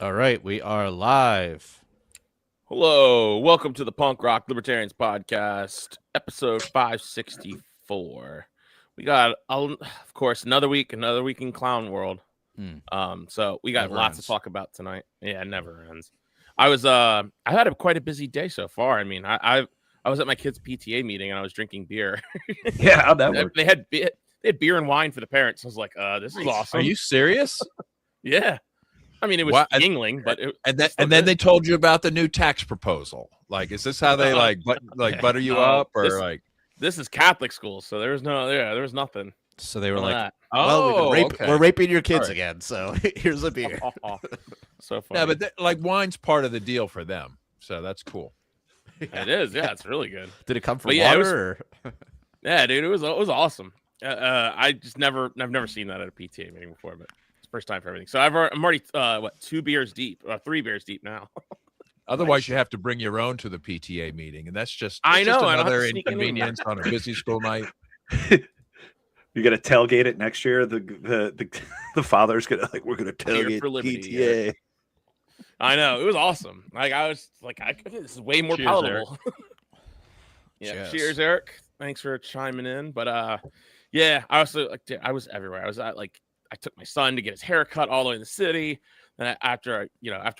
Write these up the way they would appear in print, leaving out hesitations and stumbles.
All right, we are live. Hello, welcome to the Punk Rock Libertarians Podcast, episode 564. We got, of course, another week in Clown World. So we got Never lots ends. to talk about tonight. Yeah, it never ends. I had quite a busy day so far. I mean, I was at my kid's PTA meeting and I was drinking beer. Yeah, how'd that work? They had beer and wine for the parents. I was like, this is awesome. Are you serious? Yeah. I mean, it was Yingling, but then they told you about the new tax proposal. Like, is this how they butter you up, or this is Catholic school, so there was nothing. So they were like, that. "Well, okay. we're raping your kids All right. again. So here's a beer." So funny. Yeah, but wine's part of the deal for them, so that's cool. It is. Yeah, it's really good. Did it come from But yeah, water? Yeah, dude, it was awesome. I've never seen that at a PTA meeting before, but it's first time for everything. So I'm already 2 beers deep, 3 beers deep now. Otherwise, you have to bring your own to the PTA meeting, and that's just I know, I don't have another to sneak in inconvenience on a busy school night. You got to tailgate it next year. The father's gonna we're gonna tailgate for Liberty, PTA. yeah. I know, it was awesome. Like I was like, this is way more Cheers, palatable. Cheers. Cheers, Eric. Thanks for chiming in. But yeah, I also I was everywhere. I was at I took my son to get his hair cut all the way in the city. And after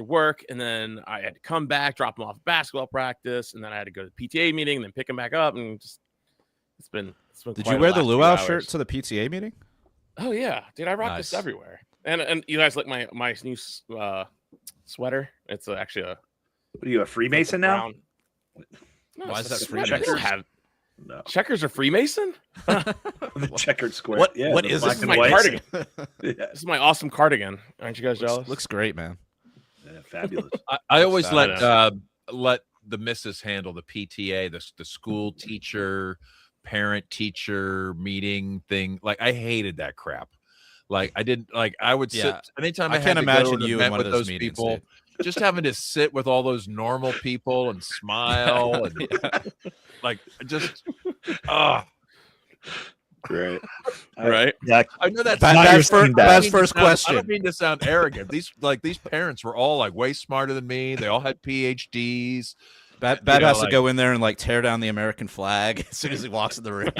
work, and then I had to come back, drop him off at basketball practice, and then I had to go to the PTA meeting, and then pick him back up, and just it's been. Did quite you a wear the last few luau hours. shirt to the PTA meeting? Oh yeah, dude, I rock this Nice. everywhere. And you guys like my new sweater? It's actually a. What are you, a Freemason now? No, Why it's is a that sweater. Freemason? No, Checkers are Freemason? the checkered square. What? Yeah, What the is black this? and My white. cardigan. Yeah, This is my awesome cardigan. Aren't you guys jealous? Looks great, man. yeah, fabulous. I always I let the missus handle the PTA, the school teacher, parent teacher meeting thing. Like, I hated that crap. Like, I didn't like. I would sit Yeah. anytime I I, had can't to imagine go to you in met one with of those those meetings, people. dude. Just having to sit with all those normal people and smile and like just Great. Right? Yeah, I know that's Baz not- Baz I don't mean to first sound- I question. don't mean to sound arrogant. These parents were all like way smarter than me. They all had PhDs. Bad You know, has to like- go in there and like tear down the American flag as soon as he walks in the room.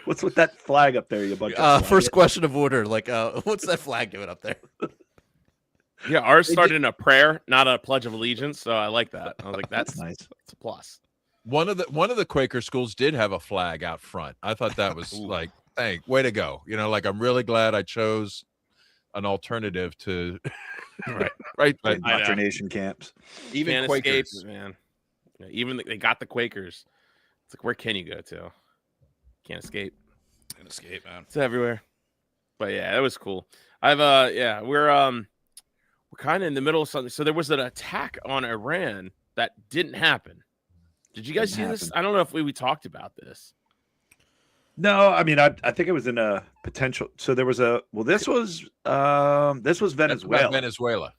what's with that flag up there? You bunch of First question of order. Like, what's that flag doing up there? Yeah, ours started in a prayer, not a pledge of allegiance. So I like that. I was like, that's nice. It's a plus. One of the Quaker schools did have a flag out front. I thought that was like, hey, way to go. You know, like, I'm really glad I chose an alternative to right. But Indoctrination camps. even Can't Quakers, escape, man. You know, even they got the Quakers. It's like, where can you go to? Can't escape. Can't escape, man. It's everywhere. But yeah, that was cool. We're kind of in the middle of something. So there was an attack on Iran that didn't happen. Did you guys see Didn't this? happen. I don't know if we talked about this. No, I mean, I think it was in a potential. So there was this was Venezuela. That's about Venezuela.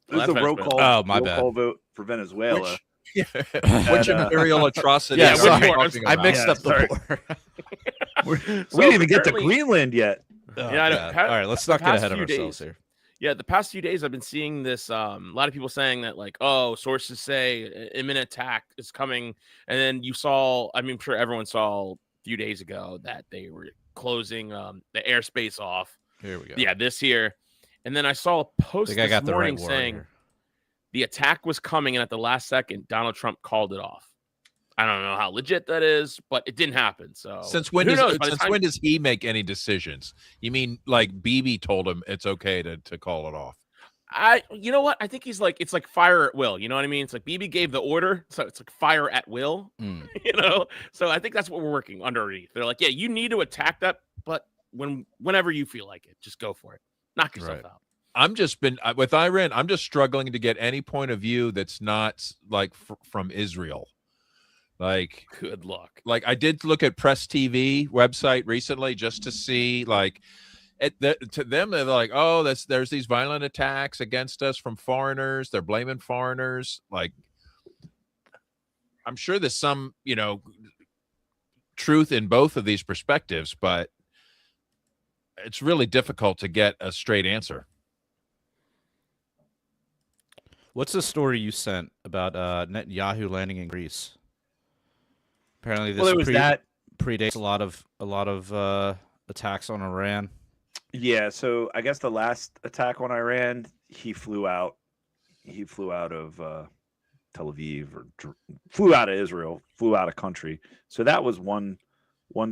This is That's a roll Venezuela. call. Oh, my roll bad. call vote for Venezuela. Which imperial atrocity? Yeah, are we sorry. talking I about? mixed Yeah, up sorry. the war. We didn't even get to apparently- Greenland yet. Oh, Yeah, I know. God. Pa- All right, let's not the get past ahead of few ourselves days- here. Yeah, the past few days I've been seeing this. A lot of people saying that, like, oh, sources say imminent attack is coming, and then you saw. I mean, I'm sure everyone saw a few days ago that they were closing the airspace off. Here we go. Yeah, this year, and then I saw a I post think I this got the morning right word saying here. the attack was coming, and at the last second, Donald Trump called it off. I don't know how legit that is, but it didn't happen. So Since when who does knows? By the since time- when does he make any decisions? You mean like Bibi told him it's okay to call it off? You know what? I think he's like, it's like fire at will. You know what I mean? It's like BB gave the order, so it's like fire at will. Mm. You know, so I think that's what we're working underneath. They're like, yeah, you need to attack that, but whenever you feel like it, just go for it. Knock yourself Right. out. I'm just been with Iran. I'm just struggling to get any point of view that's not like from Israel. Like, Good luck. like I did look at Press TV website recently just to see like to them they're like, oh, there's these violent attacks against us from foreigners. They're blaming foreigners. Like, I'm sure there's some truth in both of these perspectives, but it's really difficult to get a straight answer. What's the story you sent about Netanyahu landing in Greece? Apparently, this Well, it was that. predates a lot of attacks on Iran. Yeah, so I guess the last attack on Iran, he flew out. He flew out of Tel Aviv, or flew out of Israel, flew out of country. So that was one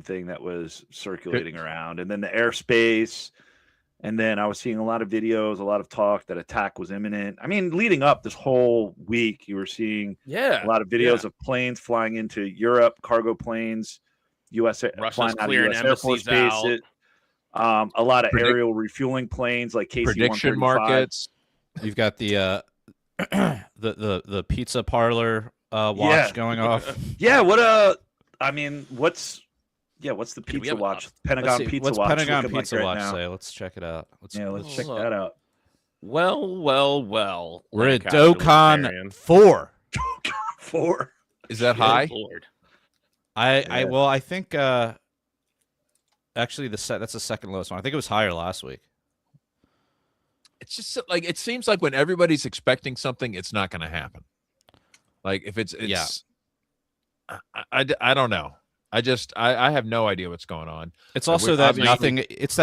thing that was circulating around, and then the airspace. And then I was seeing a lot of videos, a lot of talk that attack was imminent. I mean, leading up this whole week, you were seeing a lot of videos of planes flying into Europe, cargo planes, Russia's flying out of clearing US Air Force bases. A lot of aerial refueling planes like KC-135. Prediction markets. You've got the the pizza parlor watch going off. Yeah, I mean, what's the pizza watch? Pentagon Pizza Watch. What's Pentagon Pizza like Watch now? say? Let's check it out. Let's check that out. Well. We're at DoCon 4. DoCon 4. Is that high? Lord. I think actually that's the second lowest one. I think it was higher last week. It's just like, it seems like when everybody's expecting something, it's not going to happen. Like if it's I don't know. I have no idea what's going on. It's also that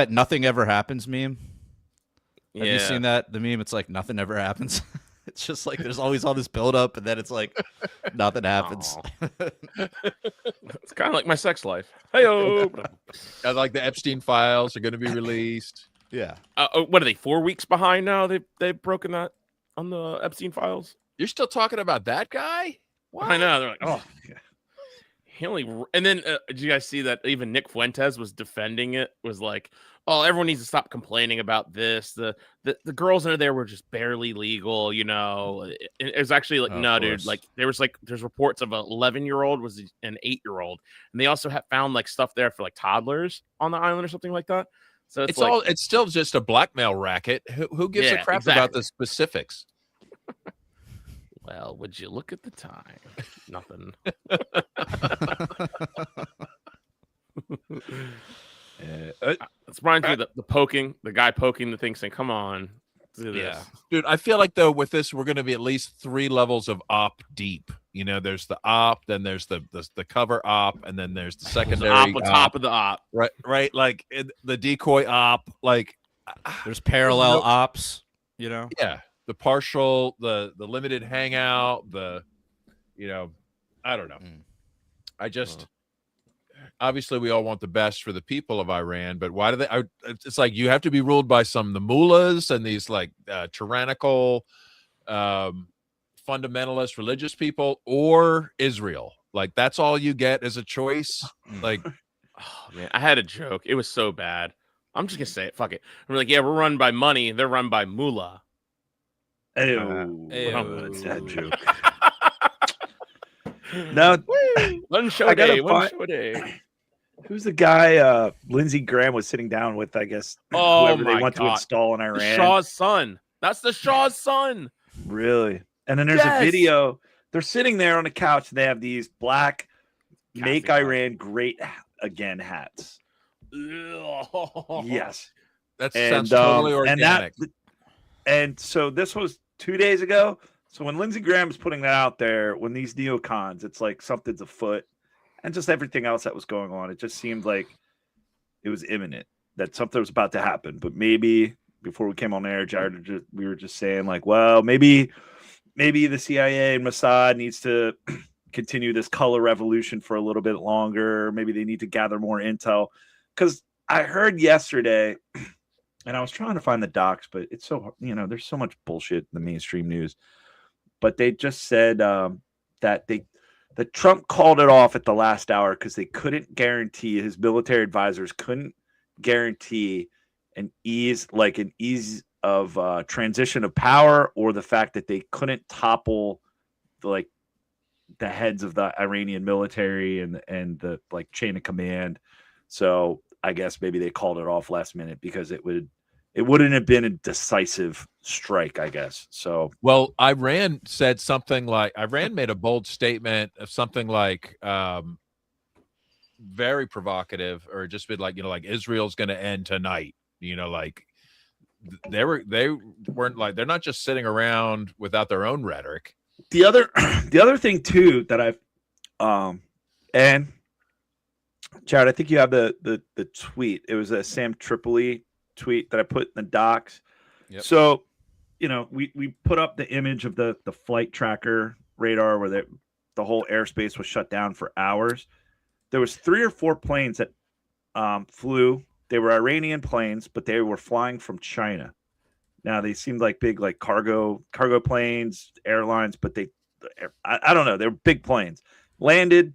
nothing ever happens meme. Have you seen that? The meme, it's like nothing ever happens. It's just like there's always all this buildup, and then it's like nothing happens. It's kind of like my sex life. Hey-o. Like the Epstein files are going to be released. Yeah. What are they? 4 weeks behind now? They've broken that on the Epstein files. You're still talking about that guy? What? I know. They're like, oh, he only. And then did you guys see that even Nick Fuentes was defending it? Was like, oh, everyone needs to stop complaining about this. The girls under there were just barely legal, you know. It was actually like, no, dude. Like there's reports of an 11-year-old was an 8-year-old, and they also found like stuff there for like toddlers on the island or something like that. So it's still just a blackmail racket. Who gives a crap about the specifics? Well, would you look at the time? Nothing. It's reminds me of the guy poking the thing saying, come on, do this. Yeah. Dude, I feel like though with this, we're going to be at least 3 levels of op deep. You know, there's the op, then there's the cover op, and then there's the secondary op on top of the op. Right. Like the decoy op, like there's parallel ops, you know? Yeah. The partial, the limited hangout, I don't know. I just, obviously we all want the best for the people of Iran, but why do they, it's like you have to be ruled by the mullahs and these like tyrannical, fundamentalist religious people, or Israel. Like that's all you get as a choice. Like, oh man, I had a joke. It was so bad. I'm just going to say it. Fuck it. We're like, yeah, we're run by money. They're run by mullah. That's that joke. No, one show day. Who's the guy Lindsey Graham was sitting down with? I guess whoever they want to install in Iran. The Shah's son. That's the Shah's son. Really? And then there's a video. They're sitting there on a couch, and they have these black "Make Iran Great Again" hats. Yes, that sounds totally organic. And so this was 2 days ago. So when Lindsey Graham is putting that out there, when these neocons, it's like something's afoot, and just everything else that was going on, it just seemed like it was imminent that something was about to happen. But maybe before we came on air, Jared, we were just saying like, well, maybe the CIA and Mossad needs to continue this color revolution for a little bit longer. Maybe they need to gather more intel. Because I heard yesterday, and I was trying to find the docs, but it's so, there's so much bullshit in the mainstream news. But they just said that Trump called it off at the last hour because they couldn't guarantee, his military advisors couldn't guarantee an ease of transition of power, or the fact that they couldn't topple the heads of the Iranian military and the chain of command. So I guess maybe they called it off last minute because it wouldn't have been a decisive strike, I guess. So, well, Iran said something like, Iran made a bold statement of something like, very provocative, or just been like, like Israel's going to end tonight, they weren't like, they're not just sitting around without their own rhetoric. The other thing too that I've and Jared, I think you have the tweet. It was a Sam Tripoli tweet that I put in the docs. Yep. So, we put up the image of the flight tracker radar where the whole airspace was shut down for hours. There was 3 or 4 planes that flew. They were Iranian planes, but they were flying from China. Now they seemed like big, like cargo planes, airlines, but I don't know. They're big planes. Landed,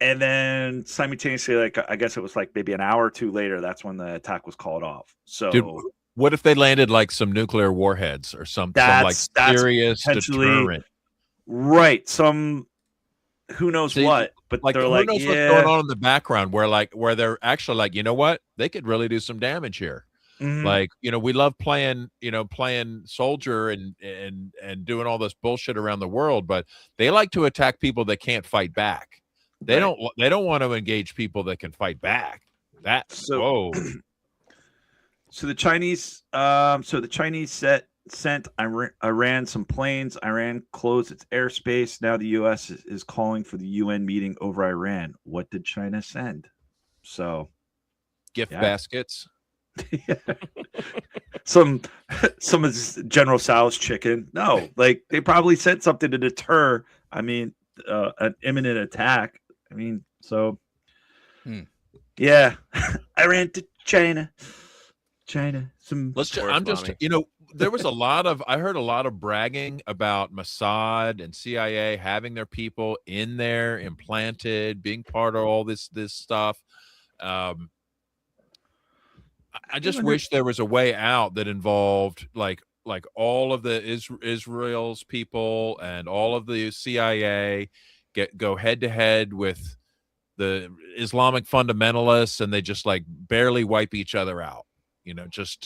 and then simultaneously, like I guess it was like maybe an hour or 2 later, that's when the attack was called off. So, dude, what if they landed like some nuclear warheads or something, like serious deterrent? Right. Who knows what, but like, they're who like, knows what's going on in the background where they're actually like, you know what? They could really do some damage here. Mhm. Like, we love playing soldier and doing all this bullshit around the world, but they like to attack people that can't fight back. They don't want to engage people that can fight back. Whoa. So the Chinese sent Iran some planes. Iran closed its airspace. Now the U.S. is calling for the UN meeting over Iran. What did China send? So, gift baskets. some of General Tso's chicken. No, like they probably sent something to deter. I mean, an imminent attack. I mean, so yeah, Iran to China. There was I heard a lot of bragging about Mossad and CIA having their people in there, implanted, being part of all this stuff. I just wish there was a way out that involved like all of the Israel's people and all of the CIA go head to head with the Islamic fundamentalists, and they just like barely wipe each other out. It's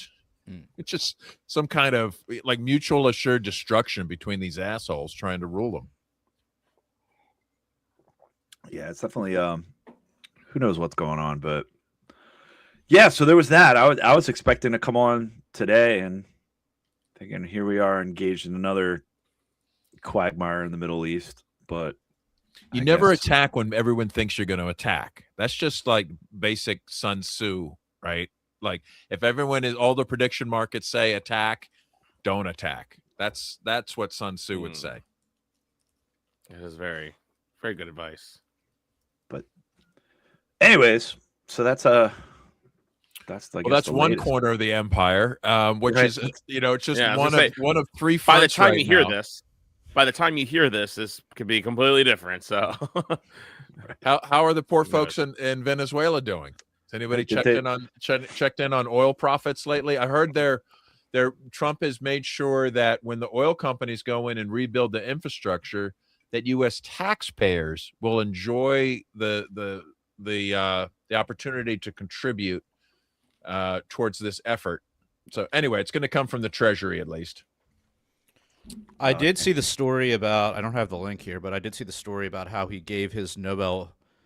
just some kind of like mutual assured destruction between these assholes trying to rule them. Yeah, it's definitely who knows what's going on, but yeah, so there was that. I was expecting to come on today and thinking here we are engaged in another quagmire in the Middle East, but you never attack when everyone thinks you're going to attack. That's just like basic Sun Tzu, right? Like if all the prediction markets say attack, don't attack. That's what Sun Tzu would say. It is very, very good advice. But anyways, so that's one latest corner of the empire, which is it's just one of 3 fronts. By the time you hear this, this could be completely different. So, how are the poor folks in Venezuela doing? Has anybody checked in on oil profits lately? I heard Trump has made sure that when the oil companies go in and rebuild the infrastructure, that U.S. taxpayers will enjoy the opportunity to contribute towards this effort. So anyway, it's going to come from the Treasury at least. I did see the story about, I don't have the link here, but I did see the story about how he gave his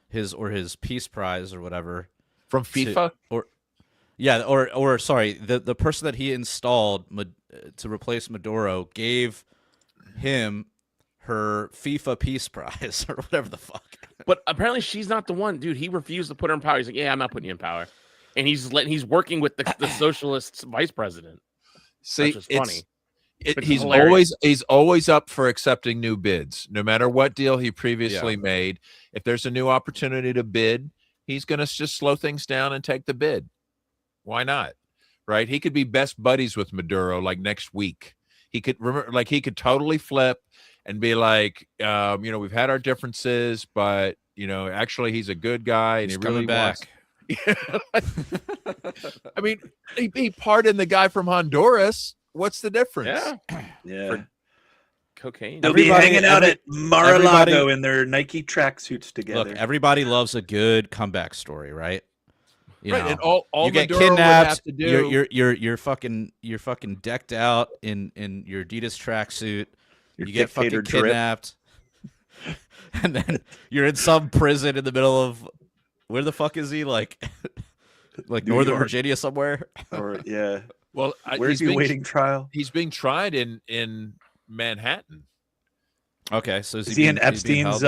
his Peace Prize or whatever from FIFA the person that he installed to replace Maduro gave him her FIFA Peace Prize or whatever the fuck. But apparently she's not the one, dude. He refused to put her in power. He's like, yeah, I'm not putting you in power. And he's working with the socialist vice president. See, it's funny. He's always up for accepting new bids, no matter what deal he previously made. If there's a new opportunity to bid, he's going to just slow things down and take the bid. Why not? Right? He could be best buddies with Maduro like next week. He could totally flip and be like, we've had our differences, but actually he's a good guy and he's he really coming back. I mean, he pardoned the guy from Honduras. What's the difference? Yeah. Cocaine. They'll be hanging out at Mar-a-Lago in their Nike tracksuits together. Look, everybody loves a good comeback story, right? And all you get Maduro kidnapped. would have to do, you're fucking decked out in your Adidas tracksuit. You get fucking kidnapped, and then you're in some prison in the middle of where the fuck is he? Like Northern Virginia somewhere. Or yeah. Well, Where's he waiting trial? He's being tried in Manhattan. Okay, so Is he in Epstein's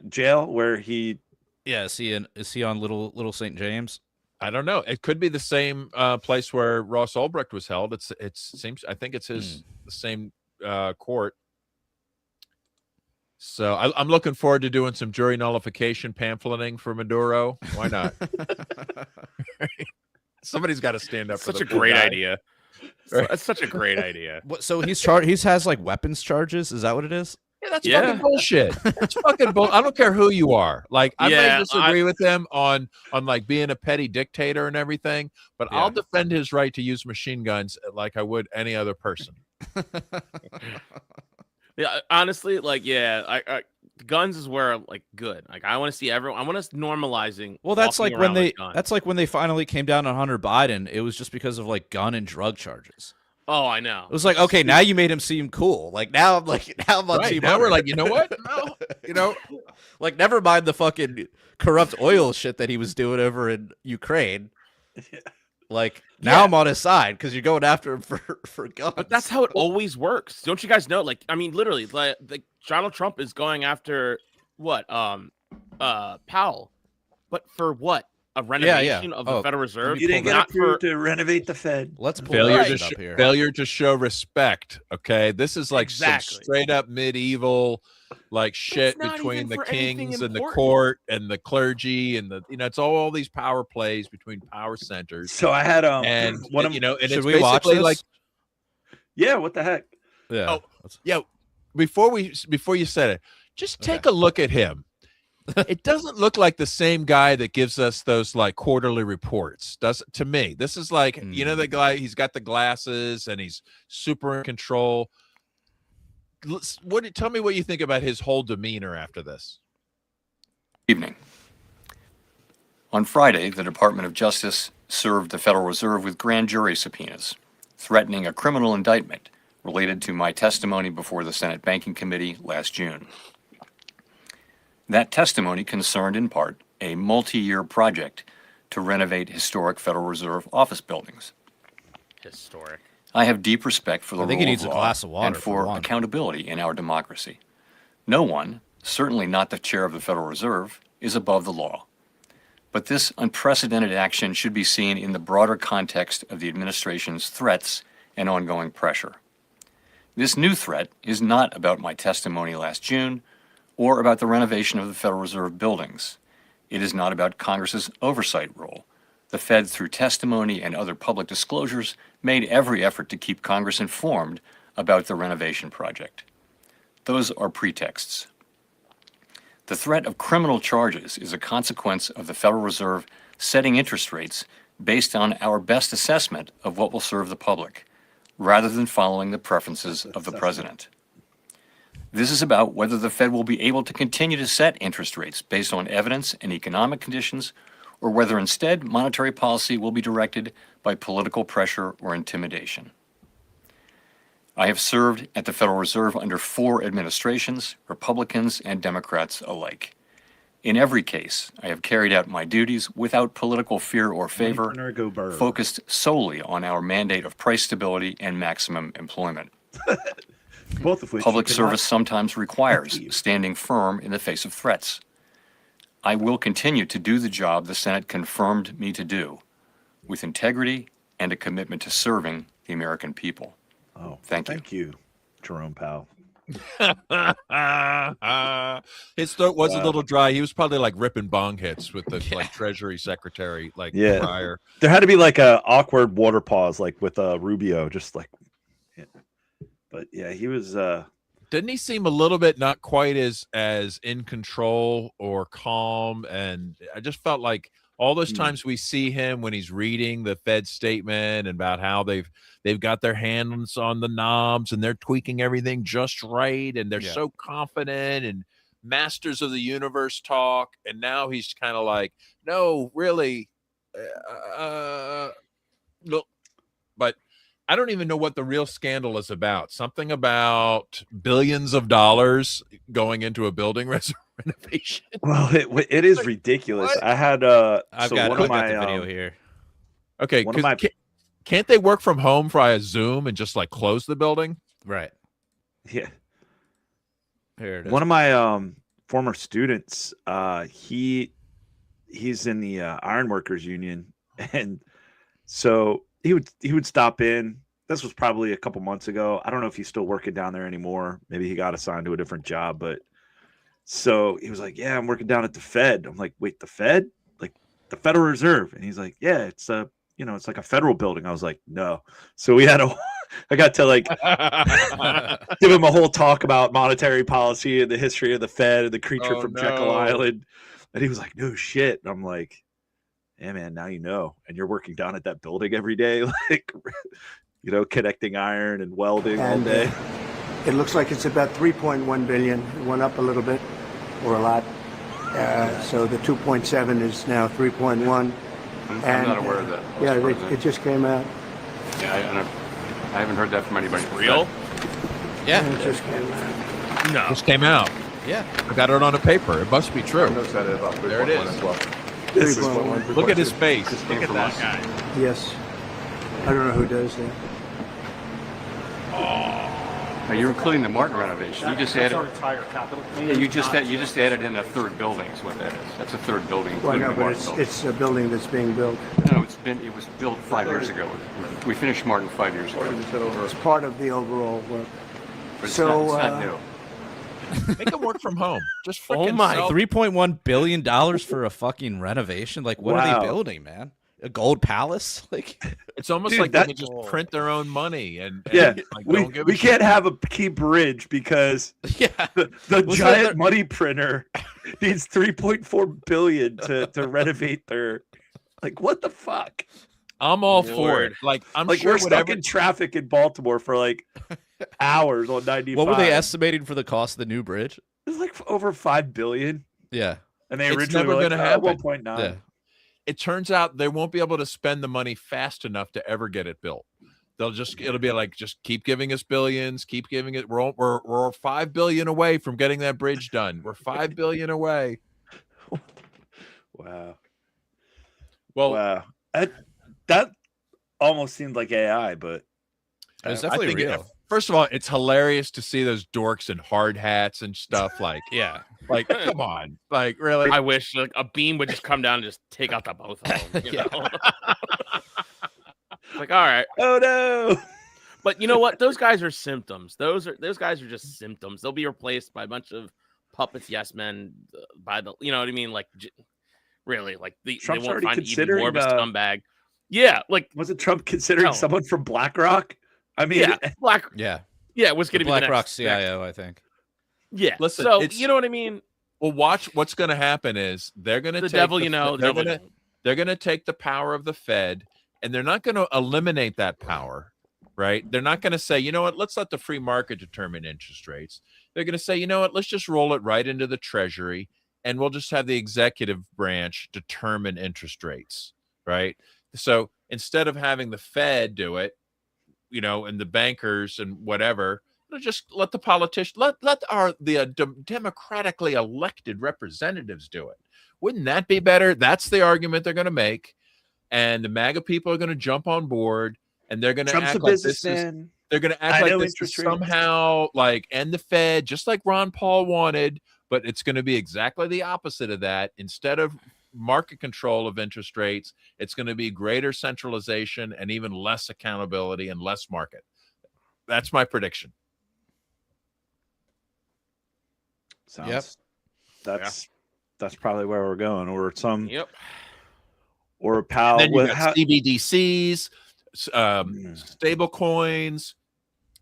jail where he? Yeah, is he on Little St. James? I don't know. It could be the same place where Ross Ulbricht was held. It seems. I think it's the same court. So I'm looking forward to doing some jury nullification pamphleting for Maduro. Why not? Somebody's got to stand up. Such a great idea. That's such a great idea. What, so he's charged. He has like weapons charges. Is that what it is? Yeah, that's fucking bullshit. That's fucking bull. I don't care who you are. Like, I may disagree with him on like being a petty dictator and everything, but I'll defend his right to use machine guns like I would any other person. Yeah, honestly, like, I guns is where like good. Like, I want to see everyone. I want us normalizing. Well, that's like when they finally came down on Hunter Biden. It was just because of like gun and drug charges. Oh, I know. It was like, okay, now you made him seem cool. Like now I'm on team. Now we're like, you know what? No, like never mind the fucking corrupt oil shit that he was doing over in Ukraine. Like now I'm on his side because you're going after him for guns. But that's how it always works. Don't you guys know? Like, I mean, literally, like Donald Trump is going after what? Powell. But for what? A renovation of the Federal Reserve? You didn't get approved to renovate the Fed. Let's pull failure up here. Failure to show respect. Okay, this is like some straight up medieval like shit between the kings and the court and the clergy and the it's all these power plays between power centers. So I had and one of and should it's we watch basically this? like what the heck? Yeah. Before you said it, just take a look at him. It doesn't look like the same guy that gives us those like quarterly reports. To me, this is like the guy. He's got the glasses and he's super in control. Tell me what you think about his whole demeanor after this. Evening. On Friday, the Department of Justice served the Federal Reserve with grand jury subpoenas, threatening a criminal indictment related to my testimony before the Senate Banking Committee last June. That testimony concerned in part a multi-year project to renovate historic Federal Reserve office buildings. Historic. I have deep respect for the rule needs of a law glass of water and for accountability in our democracy. No one, certainly not the chair of the Federal Reserve, is above the law. But this unprecedented action should be seen in the broader context of the administration's threats and ongoing pressure. This new threat is not about my testimony last June or about the renovation of the Federal Reserve buildings. It is not about Congress's oversight role. The Fed, through testimony and other public disclosures, made every effort to keep Congress informed about the renovation project. Those are pretexts. The threat of criminal charges is a consequence of the Federal Reserve setting interest rates based on our best assessment of what will serve the public, rather than following the preferences of the president. This is about whether the Fed will be able to continue to set interest rates based on evidence and economic conditions, or whether instead monetary policy will be directed by political pressure or intimidation. I have served at the Federal Reserve under 4 administrations, Republicans and Democrats alike. In every case, I have carried out my duties without political fear or favor, focused solely on our mandate of price stability and maximum employment. Both of which public service sometimes requires standing firm in the face of threats. I will continue to do the job the Senate confirmed me to do, with integrity and a commitment to serving the American people. Thank you, Jerome Powell. His throat was a little dry. He was probably like ripping bong hits with the like Treasury Secretary prior. There had to be like a awkward water pause, like with Rubio, just like. But yeah, he was. Didn't he seem a little bit not quite as in control or calm? And I just felt like all those times we see him when he's reading the Fed statement and about how they've got their hands on the knobs and they're tweaking everything just right and they're so confident and masters of the universe talk. And now he's kind of like, no, really, look, but. I don't even know what the real scandal is about. Something about billions of dollars going into a building renovation. Well, it is ridiculous. What? I had I've got the video here. Okay, Can't they work from home via Zoom and just like close the building? Right. Yeah. Here it is. One of my former students, he's in the Ironworkers Union, and so he would stop in. This was probably a couple months ago. I don't know if he's still working down there anymore. Maybe he got assigned to a different job, but so he was like, "Yeah, I'm working down at the Fed." I'm like, "Wait, the Fed? Like the Federal Reserve?" And he's like, "Yeah, it's it's like a federal building." I was like, "No." So we had I got to like give him a whole talk about monetary policy and the history of the Fed and the creature from Jekyll Island. And he was like, "No shit." And I'm like, "Yeah, man, now you know." And you're working down at that building every day, like, connecting iron and welding all day. It looks like it's about 3.1 billion. It went up a little bit, or a lot. So the 2.7 is now 3.1. I'm not aware of that. Yeah, it just came out. Yeah, I haven't heard that from anybody. Real? Yeah. It just came out. No. Just came out. Yeah. I got it on a paper. It must be true. There it is. As well. This is 3.1. Look at his face. This Look came at from that us. guy. Yes. I don't know who does that. Now, you're including the Martin renovation. You just added. Yeah, you just added in a third building. Is what that is. That's a third building. Well, including no, the but Martin building. it's a building that's being built. No, it was built 5 years ago. We finished Martin 5 years ago. It's part of the overall work. But it's So, not new. Make him work from home. Just Oh freaking my. sell- $3.1 billion for a fucking renovation. Like, what are Wow. they building, man? A gold palace? Like, It's almost Dude, like they that- can just print their own money and Yeah, like, we don't give a shit. can't have a key bridge because yeah. the Was giant that money printer needs 3.4 billion to renovate their. Like, what the fuck? I'm all for Lord. it. Like I'm Like, sure we're stuck whatever. in traffic in Baltimore for like hours on 95. What were they estimating for the cost of the new bridge? It's like over 5 billion, Yeah. and they It's originally never were like, gonna happen. 1.9. Yeah. It turns out they won't be able to spend the money fast enough to ever get it built. It'll be like, just keep giving us billions, keep giving it. We're 5 billion away from getting that bridge done. We're 5 billion away. Wow. Well, Wow. That almost seemed like AI, but It was I definitely think real. first of all, it's hilarious to see those dorks in hard hats and stuff. Like, Yeah. like, come on, like, really? I wish like a beam would just come down and just take out the both of them. You Yeah. know? Like, all right. oh no. But you know what? Those guys are symptoms. Those guys are just symptoms. They'll be replaced by a bunch of puppets, yes men, by the, you know what I mean? Like, really, like they Trump's won't already find even considering more of a scumbag. Yeah, like Wasn't Trump considering No. someone from BlackRock? I mean, yeah, Yeah. yeah, it was going to be the BlackRock next, CIO, I think. Yeah. Listen, so it's- you know what I mean? Well, watch what's going to happen is they're going to The take devil, the- you know. The They're devil, going to they're going to take the power of the Fed, and they're not going to eliminate that power, right? They're not going to say, you know what, let's let the free market determine interest rates. They're going to say, you know what, let's just roll it right into the Treasury, and we'll just have the executive branch determine interest rates, right? So instead of having the Fed do it, and the bankers and whatever, just let the politicians, let the democratically elected representatives do it. Wouldn't that be better? That's the argument they're going to make, and the MAGA people are going to jump on board, and they're going to Trump's a act like this is. businessman. They're going to I act like know this is interest rates. somehow like end the Fed, just like Ron Paul wanted, but it's going to be exactly the opposite of that. Instead of market control of interest rates, it's going to be greater centralization and even less accountability and less market. That's my prediction. Sounds, That's probably where we're going, or some, Yep. or a pal. Then you with got CBDCs, stable coins,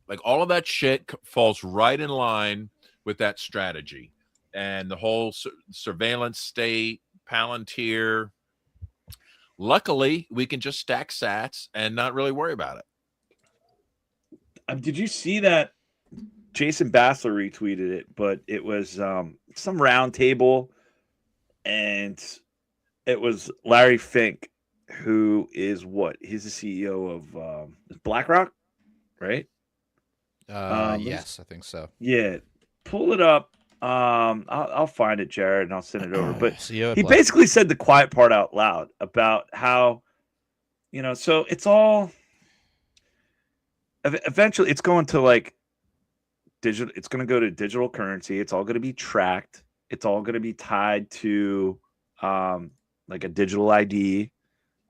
like all of that shit falls right in line with that strategy. And the whole surveillance state, Palantir. Luckily, we can just stack sats and not really worry about it. Did you see that? Jason Bassler retweeted it, but it was some round table, and it was Larry Fink, who is what? He's the CEO of BlackRock, right? Yes, I think so. Yeah, pull it up. I'll find it, Jared, and I'll send it over. But CEO he basically said the quiet part out loud about how, so it's all eventually it's going to like digital. It's going to go to digital currency. It's all going to be tracked. It's all going to be tied to like a digital ID.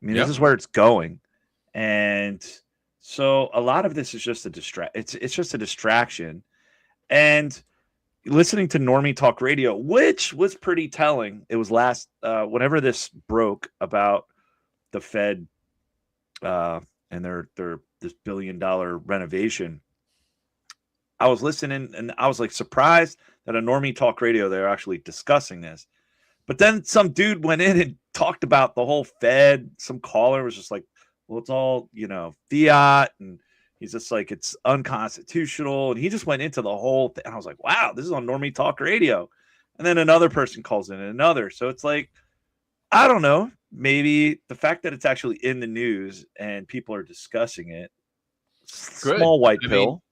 I mean, this is where it's going. And so a lot of this is just it's just a distraction. And listening to Normie Talk Radio, which was pretty telling. It was whenever this broke about the Fed and their this $1 billion renovation. I was listening and I was like surprised that a Normie Talk Radio, they're actually discussing this. But then some dude went in and talked about the whole Fed. Some caller was just like, well, it's all, fiat. And he's just like, it's unconstitutional. And he just went into the whole thing. I was like, wow, this is on Normie Talk Radio. And then another person calls in and another. So it's like, I don't know. Maybe the fact that it's actually in the news and people are discussing it, small white pill,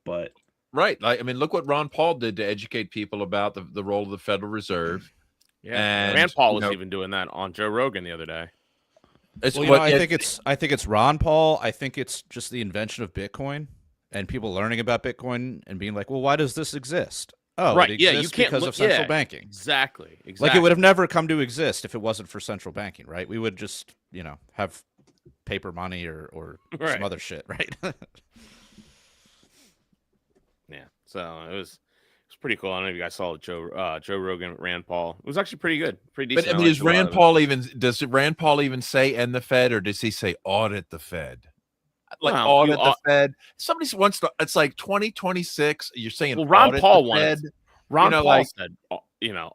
but right. Like, I mean, look what Ron Paul did to educate people about the role of the Federal Reserve. Yeah, and Rand Paul was even doing that on Joe Rogan the other day. I think it's Ron Paul. I think it's just the invention of Bitcoin and people learning about Bitcoin and being like, well, why does this exist? Oh, right. It exists because of central banking. Exactly. Like it would have never come to exist if it wasn't for central banking, right? We would just, have paper money or some other shit, right? Yeah. So it was pretty cool. I don't know if you guys saw Joe Rogan, Rand Paul. It was actually pretty good, pretty decent. But I mean, does Rand Paul even say end the Fed, or does he say audit the Fed? Like audit the Fed. Somebody wants to. It's like 2026. You're saying Ron Paul wanted. Ron Paul said,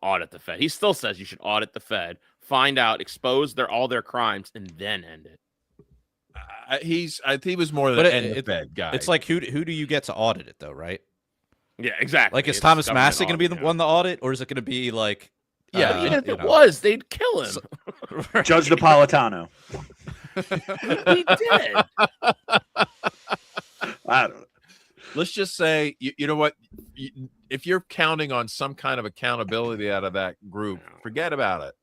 audit the Fed. He still says you should audit the Fed, find out, expose all their crimes, and then end it. I think he was more than end the Fed guy. It's like who do you get to audit it though, right? Yeah, exactly. Like, is Thomas Massey going to be the one to audit, or is it going to be like? Yeah, even if it was, they'd kill him. Judge Napolitano. He did. I don't know. Let's just say, you know what? If you're counting on some kind of accountability out of that group, forget about it.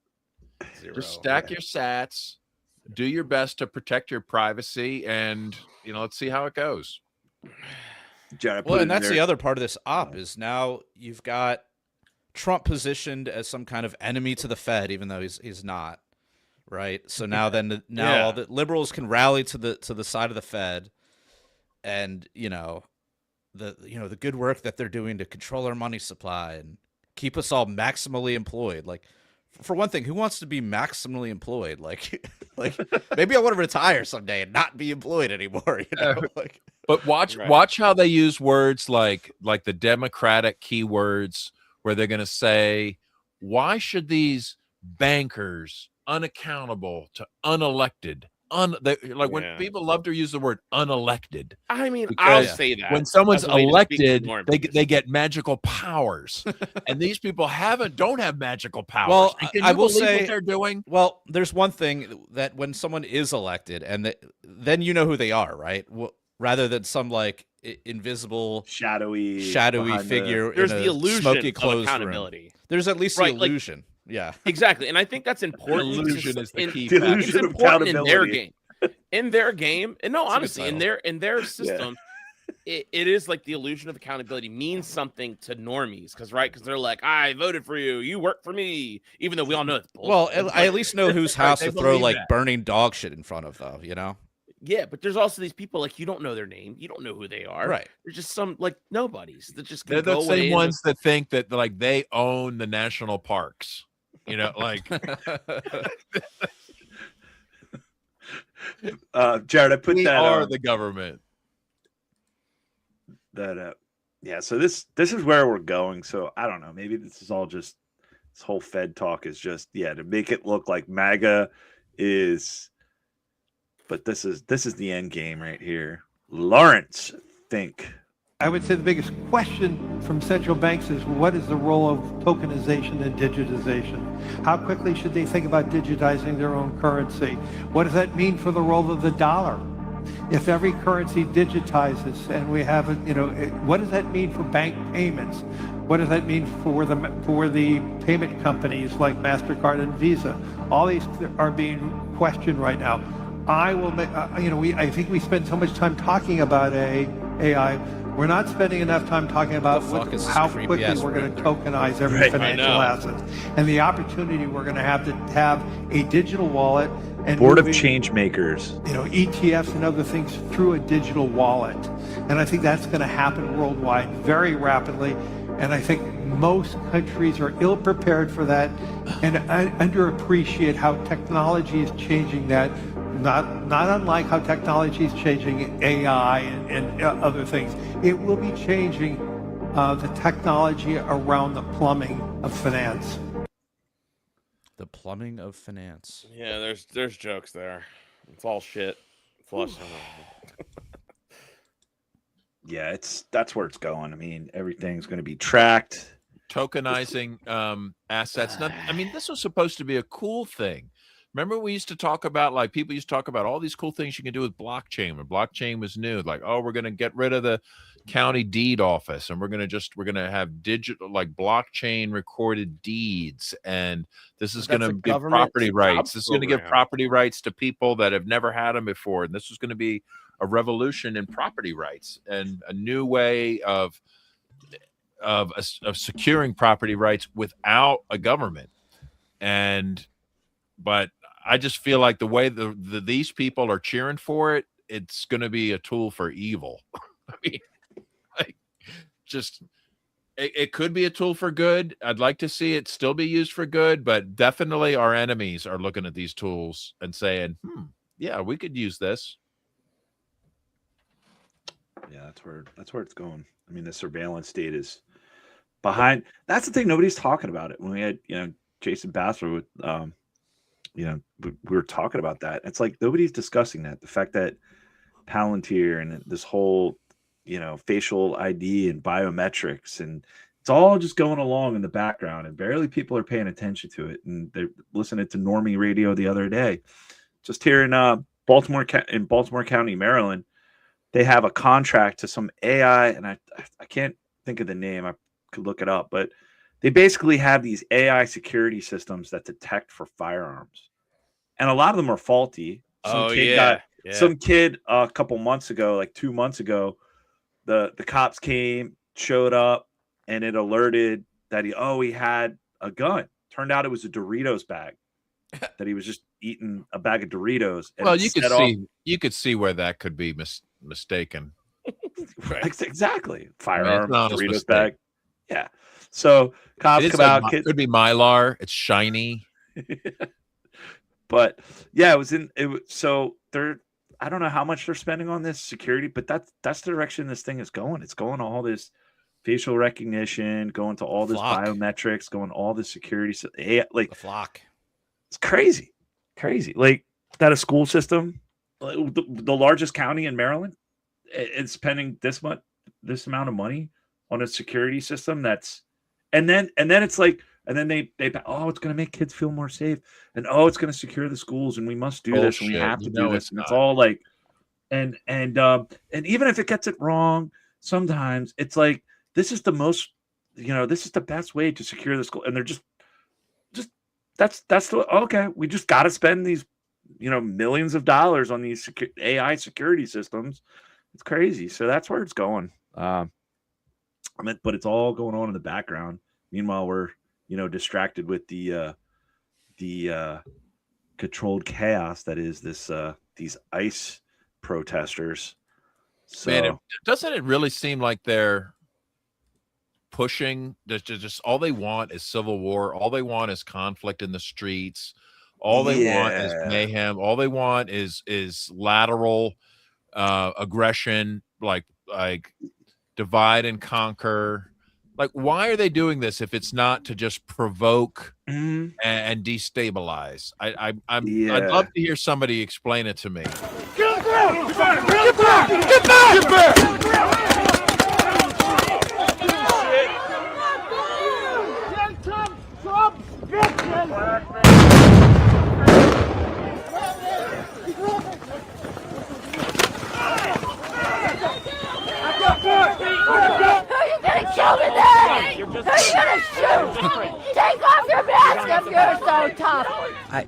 Just stack your sats, do your best to protect your privacy, and let's see how it goes. Well, and that's the other part of this op is now you've got Trump positioned as some kind of enemy to the Fed, even though he's not, right? So now all the liberals can rally to the side of the Fed, and the good work that they're doing to control our money supply and keep us all maximally employed. Like, for one thing, who wants to be maximally employed? Like maybe I want to retire someday and not be employed anymore. But watch how they use words like the Democratic keywords, where they're going to say, why should these bankers unaccountable to unelected? When people love to use the word unelected. I mean, I'll say that when someone's elected, they get magical powers, and these people don't have magical powers. Well, I will say what they're doing. Well, there's one thing that when someone is elected, and then you know who they are, right? Rather than some like invisible, shadowy figure. There's in the illusion smoky of closed accountability. Room. There's at least the illusion. Yeah, exactly, and I think that's important. Illusion is the key. It's important in their game. In their game, and no, honestly, in their system, it is like the illusion of accountability means something to normies, because they're like, I voted for you, you work for me, even though we all know it's bullshit. Well, I at least know whose house to throw like burning dog shit in front of, though. Yeah, but there's also these people like you don't know their name, you don't know who they are. Right? They're just some like nobodies that just they're the same ones that think that like they own the national parks. Like. Jared, I put we that are the government. Yeah. So this is where we're going. So I don't know. Maybe this is all just this whole Fed talk is just to make it look like MAGA is. But this is the end game right here. Lawrence, think. I would say the biggest question from central banks is what is the role of tokenization and digitization? How quickly should they think about digitizing their own currency? What does that mean for the role of the dollar? If every currency digitizes and we have what does that mean for bank payments? What does that mean for the payment companies like MasterCard and Visa? All these are being questioned right now. I will make, I think we spend so much time talking about AI. We're not spending enough time talking about how quickly we're going to tokenize every financial asset and the opportunity we're going to have a digital wallet and board of change makers, ETFs and other things through a digital wallet. And I think that's going to happen worldwide very rapidly. And I think most countries are ill prepared for that and underappreciate how technology is changing that. Not unlike how technology is changing AI and other things. It will be changing the technology around the plumbing of finance. The plumbing of finance. Yeah, there's jokes there. It's all shit. Flush. Yeah, that's where it's going. I mean, everything's going to be tracked. Tokenizing assets. This was supposed to be a cool thing. Remember, we used to talk about, like, people used to talk about all these cool things you can do with blockchain. When blockchain was new, like, oh, we're going to get rid of the county deed office, and we're going to have digital, like, blockchain recorded deeds, and this is going to give property rights. This is going to give property rights to people that have never had them before, and this is going to be a revolution in property rights and a new way of securing property rights without a government. But I just feel like the way these people are cheering for it, it's going to be a tool for evil. I mean, it could be a tool for good. I'd like to see it still be used for good, but definitely our enemies are looking at these tools and saying, yeah, we could use this. Yeah, that's where it's going. I mean, the surveillance state is behind. That's the thing. Nobody's talking about it. When we had, Jason Bassler with, we were talking about that. It's like nobody's discussing that. The fact that Palantir and this whole, facial ID and biometrics, and it's all just going along in the background, and barely people are paying attention to it. And they're listening to Normie Radio the other day, just here in Baltimore County, Maryland. They have a contract to some AI, and I can't think of the name. I could look it up, but they basically have these AI security systems that detect for firearms, and a lot of them are faulty. Some kid a couple months ago, like 2 months ago, the cops came, showed up, and it alerted that he had a gun. Turned out it was a Doritos bag, that he was just eating a bag of Doritos. And well, you could see where that could be mistaken. Right. Exactly. Firearm, Doritos bag. Yeah. So cops come out. Could be Mylar. It's shiny. But yeah, so they're, I don't know how much they're spending on this security, but that's the direction this thing is going. It's going to all this facial recognition, going to all this biometrics, going to all this security. Like the flock. It's crazy. Like that a school system, the largest county in Maryland, is spending this amount of money on a security system and then it's like, and then they it's going to make kids feel more safe, and it's going to secure the schools, and we must do this, and we have to do this, and it's all like, and even if it gets it wrong, sometimes it's like, this is the most, this is the best way to secure the school, and they're just we just got to spend these, millions of dollars on these AI security systems. It's crazy. So that's where it's going. But it's all going on in the background. Meanwhile, we're, distracted with the controlled chaos that is these ICE protesters. So, man, doesn't it really seem like they're pushing just all they want is civil war? All they want is conflict in the streets. All they want is mayhem. All they want is lateral aggression, like divide and conquer. Like, why are they doing this if it's not to just provoke and destabilize? I'd love to hear somebody explain it to me. Get back! Get back! Get back! Get back! Get back! Are you gonna kill me then? Are you gonna shoot? Take off your mask if you're so tough.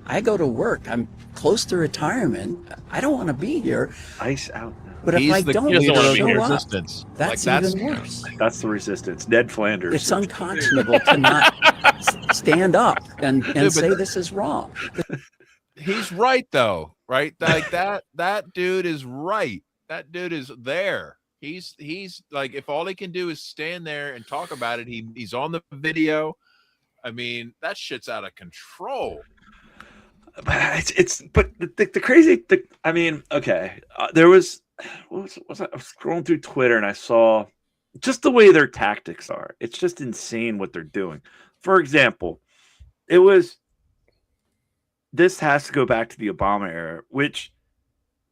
I go to work. I'm close to retirement. I don't want to be here. Ice out. But if I don't show up, resistance. that's even worse. That's the resistance. Ned Flanders. It's unconscionable to not stand up and say this is wrong. He's right, though, right? Like that dude is right. That dude is there. He's like, if all he can do is stand there and talk about it, he's on the video. I mean, that shit's out of control. But but the crazy thing, I mean, okay, there was what was I was scrolling through Twitter and I saw just the way their tactics are. It's just insane what they're doing. For example, this has to go back to the Obama era, which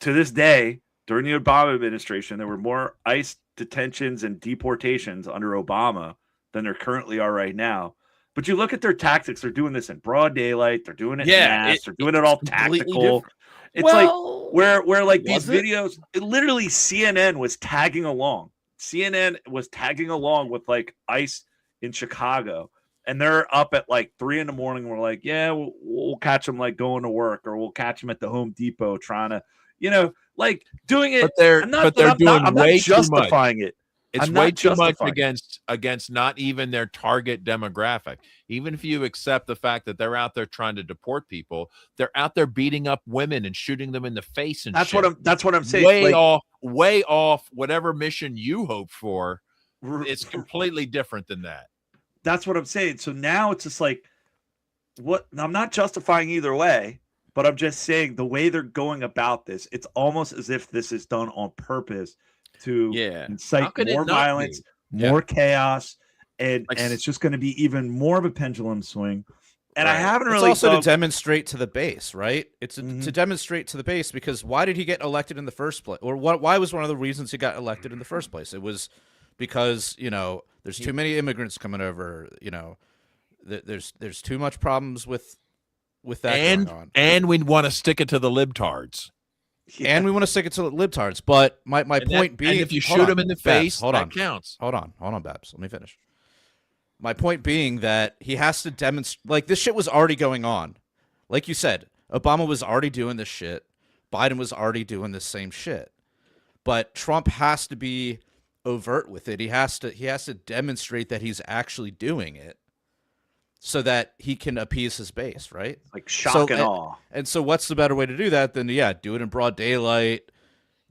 to this day, during the Obama administration, there were more ICE detentions and deportations under Obama than there currently are right now. But you look at their tactics, they're doing this in broad daylight, they're doing it in mass, they're doing it all tactical. It's like where like these videos, literally CNN was tagging along. CNN was tagging along with like ICE in Chicago. And they're up at like 3 a.m. We're like, yeah, we'll catch them like going to work, or we'll catch them at the Home Depot trying to, like doing it. But they're doing way too much. Justifying it. It's way too much against not even their target demographic. Even if you accept the fact that they're out there trying to deport people, they're out there beating up women and shooting them in the face. And that's what I'm saying. Way off whatever mission you hope for. It's completely different than that. That's what I'm saying. So now it's just like, what? I'm not justifying either way, but I'm just saying the way they're going about this, it's almost as if this is done on purpose to incite more violence, more chaos, and it's just going to be even more of a pendulum swing. And I haven't really. It's also to demonstrate to the base, right? It's to demonstrate to the base, because why did he get elected in the first place? Or why was one of the reasons he got elected in the first place? It was because, there's too many immigrants coming over, there's too much problems with that going on. And we want to stick it to the libtards. Yeah. And we want to stick it to the libtards. But my point being, if you shoot them in the face, that counts. Hold on, Babs. Let me finish. My point being that he has to demonstrate, like, this shit was already going on. Like you said, Obama was already doing this shit. Biden was already doing the same shit. But Trump has to be overt with it. He has to demonstrate that he's actually doing it, so that he can appease his base, right? Like shock and awe. And so what's the better way to do that than do it in broad daylight,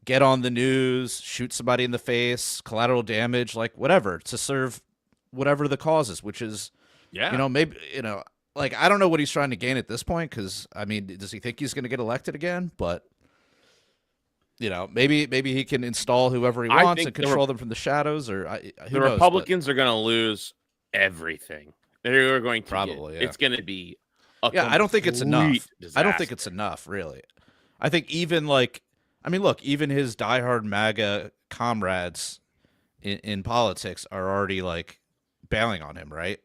get on the news, shoot somebody in the face, collateral damage, like whatever, to serve whatever the cause is, which is maybe like, I don't know what he's trying to gain at this point, because I mean, does he think he's going to get elected again? But maybe he can install whoever he wants and control them from the shadows, or the Republicans are going to lose everything. They're going to probably. It's going to be I don't think it's enough. Disaster. I don't think it's enough, really. I think even even his diehard MAGA comrades in politics are already like bailing on him, right?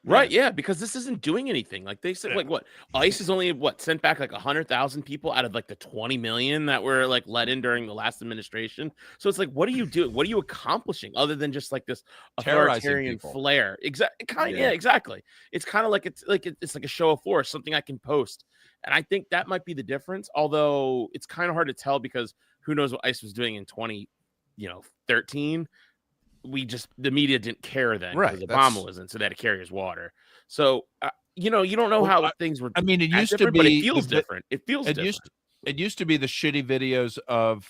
Right, yeah, because this isn't doing anything. Like they said, like what ICE is only sent back like 100,000 people out of like the 20 million that were like let in during the last administration. So it's like, what are you doing? What are you accomplishing other than just like this authoritarian flair? Exactly. Yeah, exactly. It's kind of like it's like a show of force, something I can post, and I think that might be the difference. Although it's kind of hard to tell, because who knows what ICE was doing in 2013. The media didn't care then, because Obama wasn't, so they had to carry his water. So you don't know how things were. I mean, it used to be, but it feels different. It feels different. It used to be the shitty videos of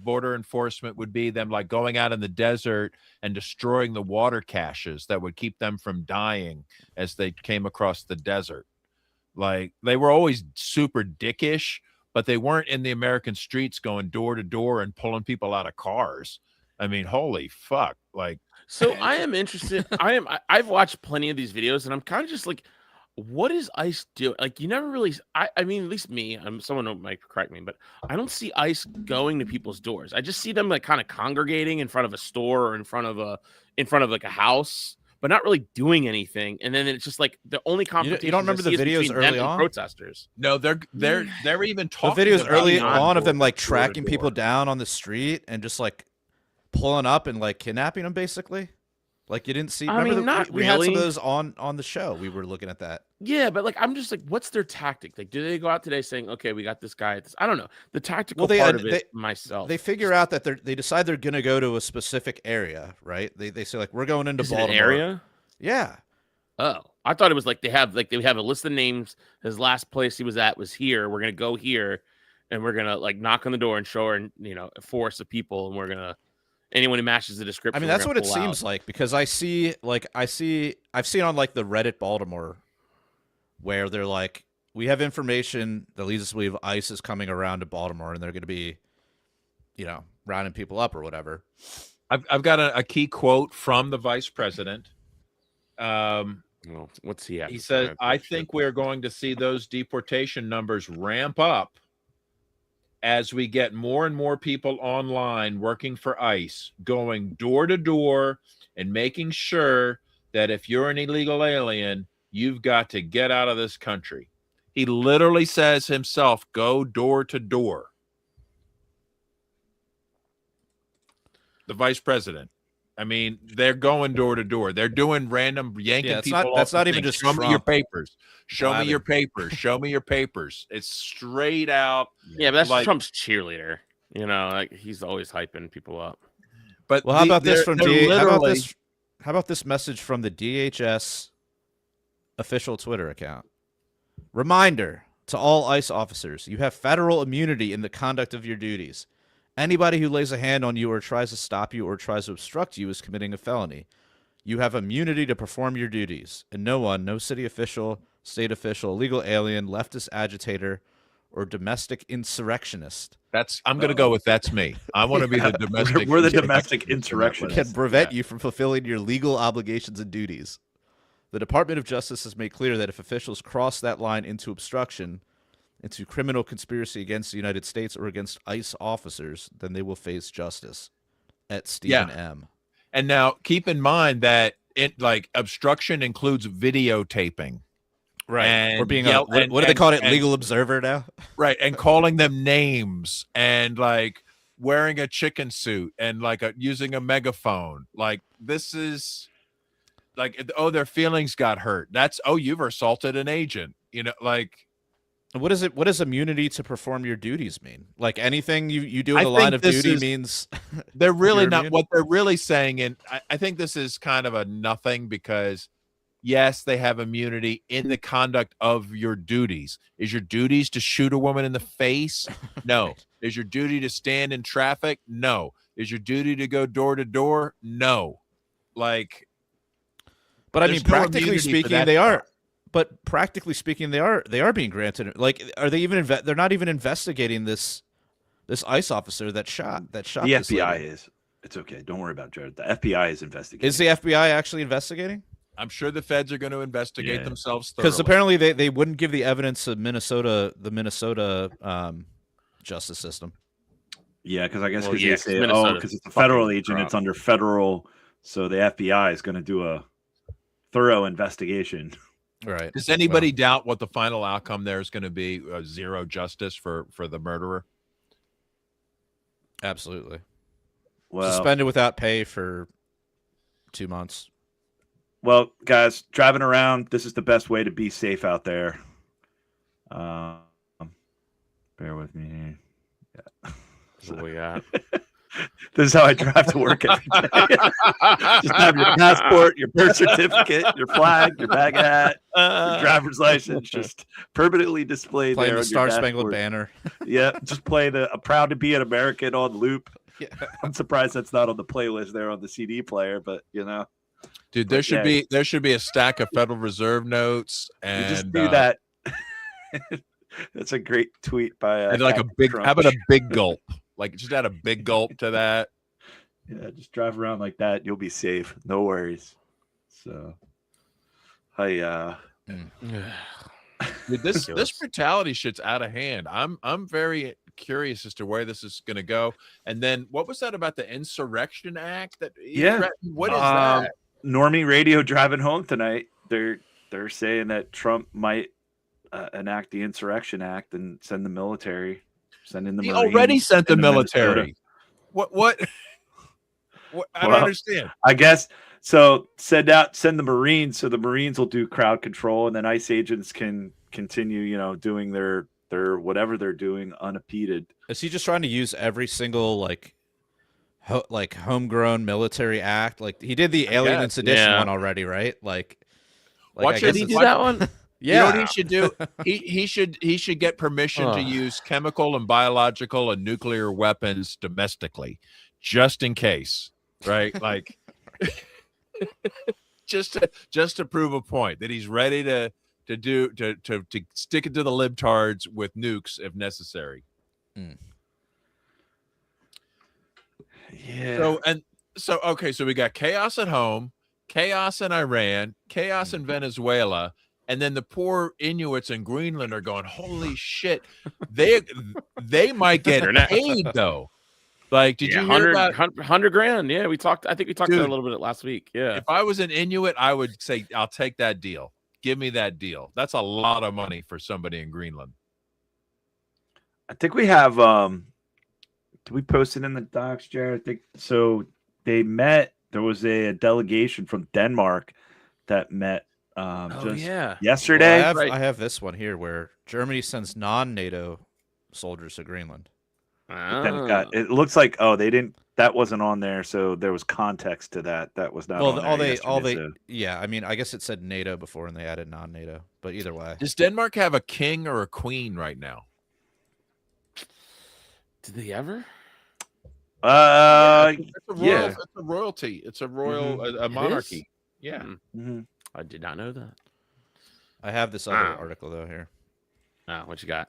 border enforcement would be them like going out in the desert and destroying the water caches that would keep them from dying as they came across the desert. Like, they were always super dickish, but they weren't in the American streets going door to door and pulling people out of cars. I mean, holy fuck. Like, so I am interested. I've watched plenty of these videos, and I'm kind of just like, what is ICE doing? Like, you never really, I mean, at least me, someone might correct me, but I don't see ICE going to people's doors. I just see them like kind of congregating in front of a store or in front of like a house, but not really doing anything. And then it's just like the only confrontation. You don't remember the videos early on? Protesters. No, they're even talking. The videos early on of them like tracking people down on the street and just like pulling up and like kidnapping them, basically. Like you didn't see. I mean, not we had some really. of those on the show. We were looking at that. Yeah, but like I'm just like, what's their tactic? Like, do they go out today saying, "Okay, we got this guy"? I don't know the tactical part of it. Myself, they figure out that they decide they're going to go to a specific area, right? They say like we're going into Baltimore. An area? Yeah. Oh, I thought it was like they have a list of names. His last place he was at was here. We're gonna go here, and we're gonna like knock on the door and show her, a force of people, and we're gonna. Anyone who matches the description. I mean, that's what it seems like because I've seen on like the Reddit Baltimore where they're like, we have information that leads us to believe ICE is coming around to Baltimore and they're going to be, rounding people up or whatever. I've got a key quote from the vice president. What's he at? He said, I think we're going to see those deportation numbers ramp up as we get more and more people online working for ICE, going door to door and making sure that if you're an illegal alien, you've got to get out of this country. He literally says himself, go door to door. The vice president. I mean, they're going door to door. They're doing random yanking people. That's not even just show Trump. me your papers. Show me your papers. Show me your papers. It's straight out. Yeah, but that's like, Trump's cheerleader. Like he's always hyping people up. But how about this from how about this message from the DHS official Twitter account? Reminder to all ICE officers: you have federal immunity in the conduct of your duties. Anybody who lays a hand on you or tries to stop you or tries to obstruct you is committing a felony. You have immunity to perform your duties, and no city official, state official, illegal alien, leftist agitator, or domestic insurrectionist. I'm going to go with that's me. I want to be the domestic. We're the domestic insurrectionist. Can prevent you from fulfilling your legal obligations and duties. The Department of Justice has made clear that if officials cross that line into obstruction, into criminal conspiracy against the United States or against ICE officers, then they will face justice. At Stephen M. And now keep in mind that obstruction includes videotaping. Right. And we're being what do they call it? Legal observer now? Right. And calling them names and like wearing a chicken suit and using a megaphone. Like this is like, their feelings got hurt. That's, you've assaulted an agent, What is it? What does immunity to perform your duties mean? Like anything you do in the line of duty means they're really not what they're really saying. And I think this is kind of a nothing because yes, they have immunity in the conduct of your duties. Is your duties to shoot a woman in the face? No. Right. Is your duty to stand in traffic? No. Is your duty to go door to door? No. But I mean, practically speaking, they are. But practically speaking, they are being granted. Like, are they even? They're not even investigating this ICE officer that shot. The FBI is. It's okay. Don't worry about Jared. The FBI is investigating. Is the FBI actually investigating? I'm sure the feds are going to investigate themselves because apparently they wouldn't give the evidence to the Minnesota justice system. Yeah, because I guess because they say because it's a federal agent, it's under federal, so the FBI is going to do a thorough investigation. Right. Does anybody doubt what the final outcome there is going to be? Zero justice for the murderer? Absolutely. Well, suspended without pay for 2 months. Well, guys, driving around, this is the best way to be safe out there. Bear with me here. Yeah. What we got? This is how I drive to work every day. Just have your passport, your birth certificate, your flag, your bag hat, your driver's license, just permanently displayed playing there. The Star Spangled Banner. Yeah, just play the "Proud to Be an American" on loop. Yeah. I'm surprised that's not on the playlist there on the CD player, but dude, there should be a stack of Federal Reserve notes, and you just do that. That's a great tweet by and like a big. Trump. How about a big gulp? Like just add a big gulp to that. Yeah, just drive around like that. You'll be safe. No worries. So, Dude, this brutality shit's out of hand. I'm very curious as to where this is going to go. And then what was that about the Insurrection Act? What is that? Normie Radio driving home tonight. They're saying that Trump might enact the Insurrection Act and send the military. Send in the Marines. Already sent the military. What? I don't understand. I guess so. Send the Marines, so the Marines will do crowd control, and then ICE agents can continue, doing their whatever they're doing unimpeded. Is he just trying to use every single like homegrown military act? Like he did the Alien and Sedition one already, right? Like did he do that one? Yeah. You know what he should do? He should get permission to use chemical and biological and nuclear weapons domestically, just in case, right? Like, just to prove a point that he's ready to stick it to the libtards with nukes if necessary. Yeah. So we got chaos at home, chaos in Iran, chaos in Venezuela. And then the poor Inuits in Greenland are going, holy shit. They might get paid though. Like, did you hear about $100,000? Yeah, I think we talked about it a little bit last week. Yeah. If I was an Inuit, I would say, I'll take that deal. Give me that deal. That's a lot of money for somebody in Greenland. I think we have did we post it in the docs, Jared? I think so. They met. There was a delegation from Denmark that met yesterday. Well, I have this one here where Germany sends non-NATO soldiers to Greenland. It looks like they didn't. That wasn't on there, so there was context to that. That was not. Well, yeah. I mean, I guess it said NATO before, and they added non-NATO. But either way, does Denmark have a king or a queen right now? Did they ever? It's a royalty. It's a royal a monarchy. Yeah. Mm-hmm. I did not know that. I have this other article though here. What you got?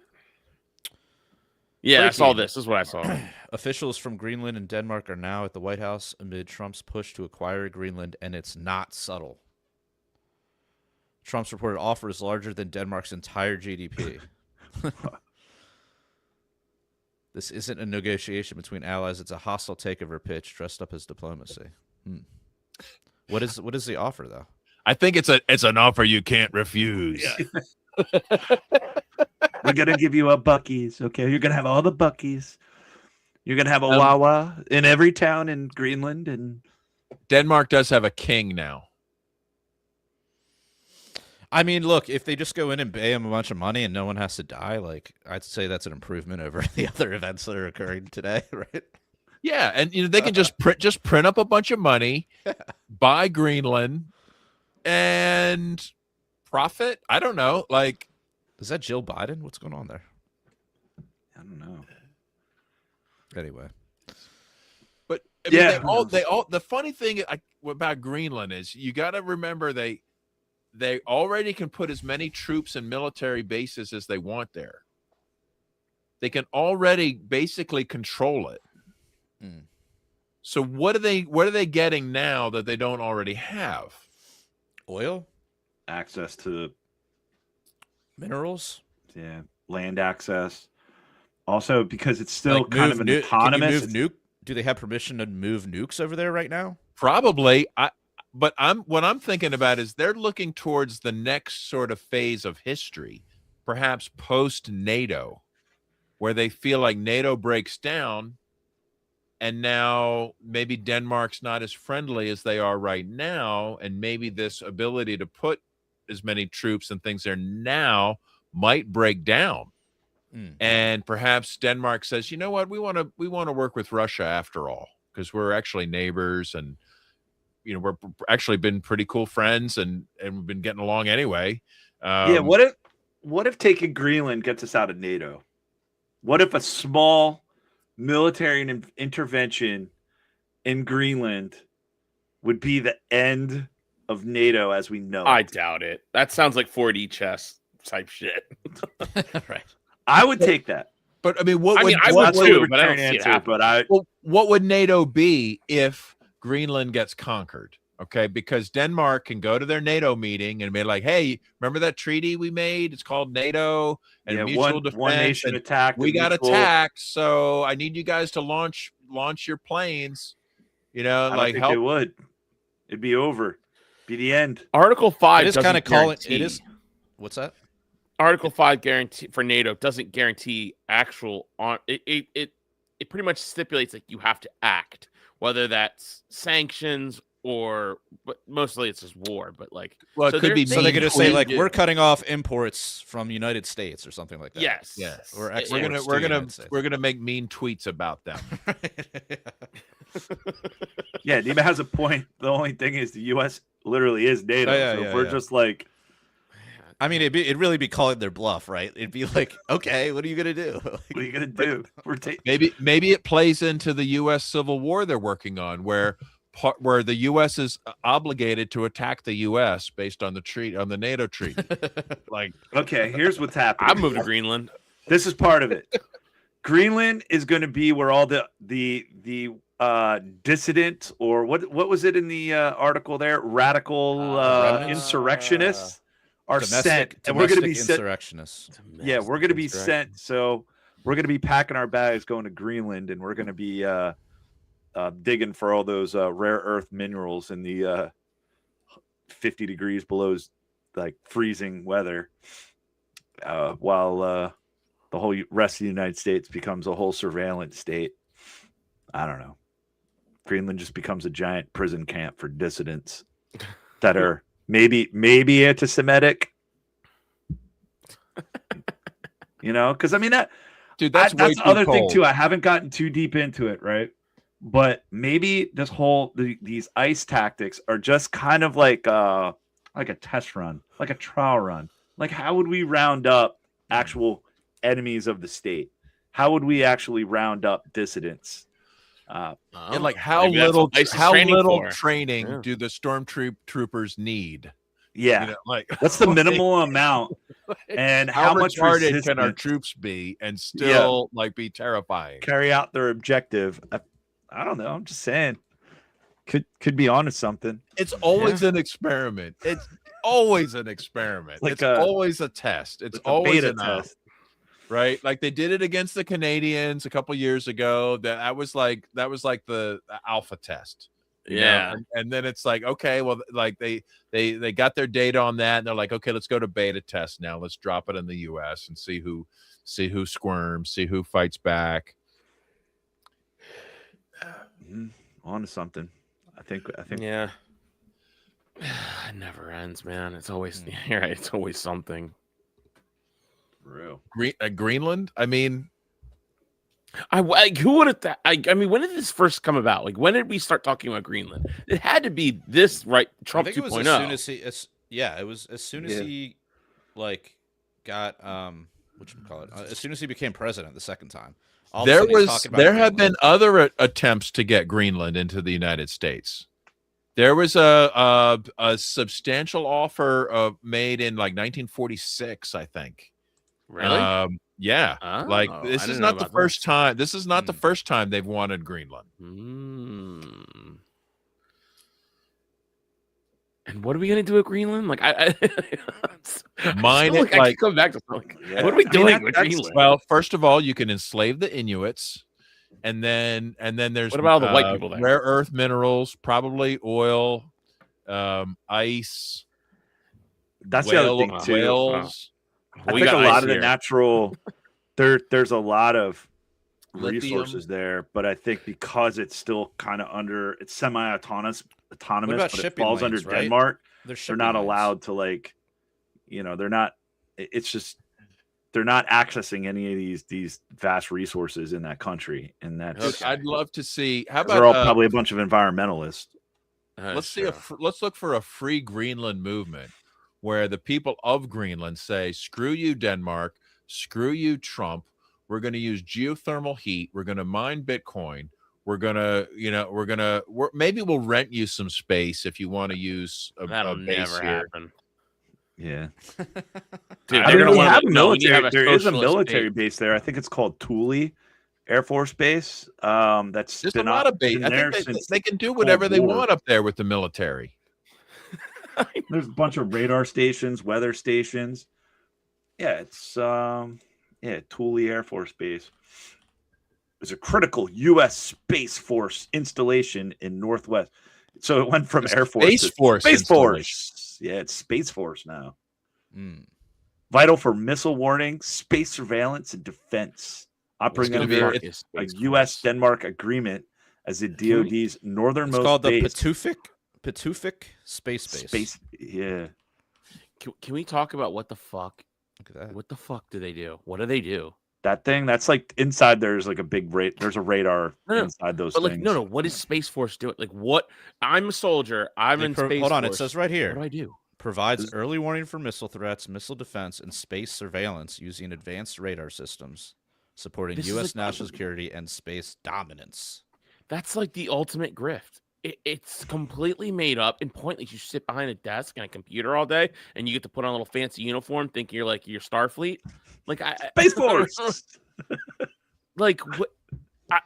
Yeah, I saw this. This is what I saw. Officials from Greenland and Denmark are now at the White House amid Trump's push to acquire Greenland, and it's not subtle. Trump's reported offer is larger than Denmark's entire GDP. This isn't a negotiation between allies. It's a hostile takeover pitch dressed up as diplomacy. What is the offer, though? I think it's an offer you can't refuse. Yeah. We're gonna give you a Buc-ee's, okay? You're gonna have all the Buc-ee's. You're gonna have a Wawa in every town in Greenland, and Denmark does have a king now. I mean, look, if they just go in and pay him a bunch of money and no one has to die, like I'd say that's an improvement over the other events that are occurring today, right? Yeah, and they can just print up a bunch of money, buy Greenland, and profit. I don't know. Like, is that Jill Biden? What's going on there? I don't know. Anyway, but I mean, they all. The funny thing about Greenland is you got to remember they already can put as many troops and military bases as they want there. They can already basically control it. So what are they getting now that they don't already have? Oil, access to minerals, land access. Also, because it's still kind of an autonomous. Do they have permission to move nukes over there right now? Probably. What I'm thinking about is they're looking towards the next sort of phase of history, perhaps post NATO, where they feel like NATO breaks down. And now maybe Denmark's not as friendly as they are right now. And maybe this ability to put as many troops and things there now might break down. And perhaps Denmark says, you know what, we want to work with Russia after all, because we're actually neighbors and, we're actually been pretty cool friends and we've been getting along anyway. What if taking Greenland gets us out of NATO? What if a small military intervention in Greenland would be the end of NATO as we know it? I doubt it. That sounds like 4D chess type shit. Right. I would take that. But I mean, I would too, but I don't see it happen. What would NATO be if Greenland gets conquered? Okay, because Denmark can go to their NATO meeting and be like, "Hey, remember that treaty we made? It's called NATO and mutual defense. One nation attack. We got attacked, so I need you guys to launch your planes. I don't think they would. It'd be over. Be the end. Article 5 is kind of calling. It is. What's that? Article 5 guarantee for NATO doesn't guarantee actual on it pretty much stipulates that you have to act. whether that's sanctions or, but mostly it's just war. But like, well, so it could be. So they could just say like, Yeah. we're cutting off imports from United States or something like that. Yes, Or we're gonna make mean tweets about them. Yeah, Nima has a point. The only thing is the U.S. literally is NATO. So if we're just like, I mean, it'd really be calling their bluff, right? It'd be like, okay, what are you gonna do? what are you gonna do? We're Maybe it plays into the U.S. Civil War they're working on, where the U.S. is obligated to attack the U.S. based on the NATO treaty. Like, okay, here's what's happening. I moved to Greenland. This is part of it. Greenland is going to be where all the dissident, or what was it in the article there? Radical insurrectionists are sent, and we're going to be insurrectionists. Yeah, we're going to be sent. So we're going to be packing our bags, going to Greenland, and we're going to be digging for all those rare earth minerals in the 50 degrees below like freezing weather, while the whole rest of the United States becomes a whole surveillance state. I don't know. Greenland just becomes a giant prison camp for dissidents that are maybe anti-Semitic. You know, because I mean that's the other thing too. I haven't gotten too deep into it, right? But maybe this these ICE tactics are just kind of like a test run, like a trial run. Like, how would we round up actual enemies of the state? How would we actually round up dissidents? And like how little training do the stormtroopers need? Yeah, you know, like what's the minimal amount, and how much retarded can our troops be and still like be terrifying? Carry out their objective. I don't know. I'm just saying. Could be onto something. It's always an experiment. It's always an experiment. Like it's always a test. It's always a beta test. Right, like they did it against the Canadians a couple years ago. That was like the alpha test. Yeah, and then it's like, okay, well, like they got their data on that, and they're like, okay, let's go to beta test now. Let's drop it in the U.S. and see who squirms, see who fights back. On to something. I think. Yeah. It never ends, man. It's always you're right. It's always something. Real. Greenland. I mean, who would have? I mean, when did this first come about? Like, when did we start talking about Greenland? It had to be this, right? Trump 2.0. It was as soon as he like got as soon as he became president the second time. There have been other attempts to get Greenland into the United States. There was a substantial offer made in like 1946, I think. Really? Yeah. Oh, like this is not the first time. This is not the first time they've wanted Greenland. And what are we gonna do with Greenland? Like, I mine it. I come back to what are we doing with Greenland? Well, first of all, you can enslave the Inuits, and then there's what about all the white people there? Rare earth minerals, probably oil, ice. That's the other thing too. Whales. I think a lot of the natural there's a lot of resources there, but I think because it's still kind of it's semi-autonomous, but it falls under Denmark, they're not allowed to they're not. It's just they're not accessing any of these vast resources in that country, and that's. I'd love to see. How about they're all probably a bunch of environmentalists. Let's look for a free Greenland movement, where the people of Greenland say, screw you, Denmark, screw you, Trump. We're going to use geothermal heat. We're going to mine Bitcoin. We're going to, maybe we'll rent you some space if you want to use a base here. Happen. Yeah. Dude, there is a military base there. I think it's called Thule Air Force Base. That's There's a lot of base. I think they can do whatever they want up there with the military. There's a bunch of radar stations, weather stations. Yeah, it's Thule Air Force Base. It's a critical U.S. Space Force installation in Northwest. So it went from Air Force to Space Force. Yeah, it's Space Force now. Vital for missile warning, space surveillance, and defense. Operating under a U.S. Denmark agreement as the DoD's northernmost It's called the base. Pituffik Space Base. Yeah. Can we talk about what the fuck? Look at that. What the fuck do they do? What do they do? That thing, that's like inside. There's like a big there's a radar inside those things. No. What is Space Force doing? Like, what? I'm a soldier. I'm in Space Hold on, Force. it says right here. What do I do? Provides early warning for missile threats, missile defense, and space surveillance using advanced radar systems, supporting U.S. national security and space dominance. That's like the ultimate grift. It's completely made up and pointless. You sit behind a desk and a computer all day, and you get to put on a little fancy uniform, thinking you're like your Starfleet. Like Space Force. Like what?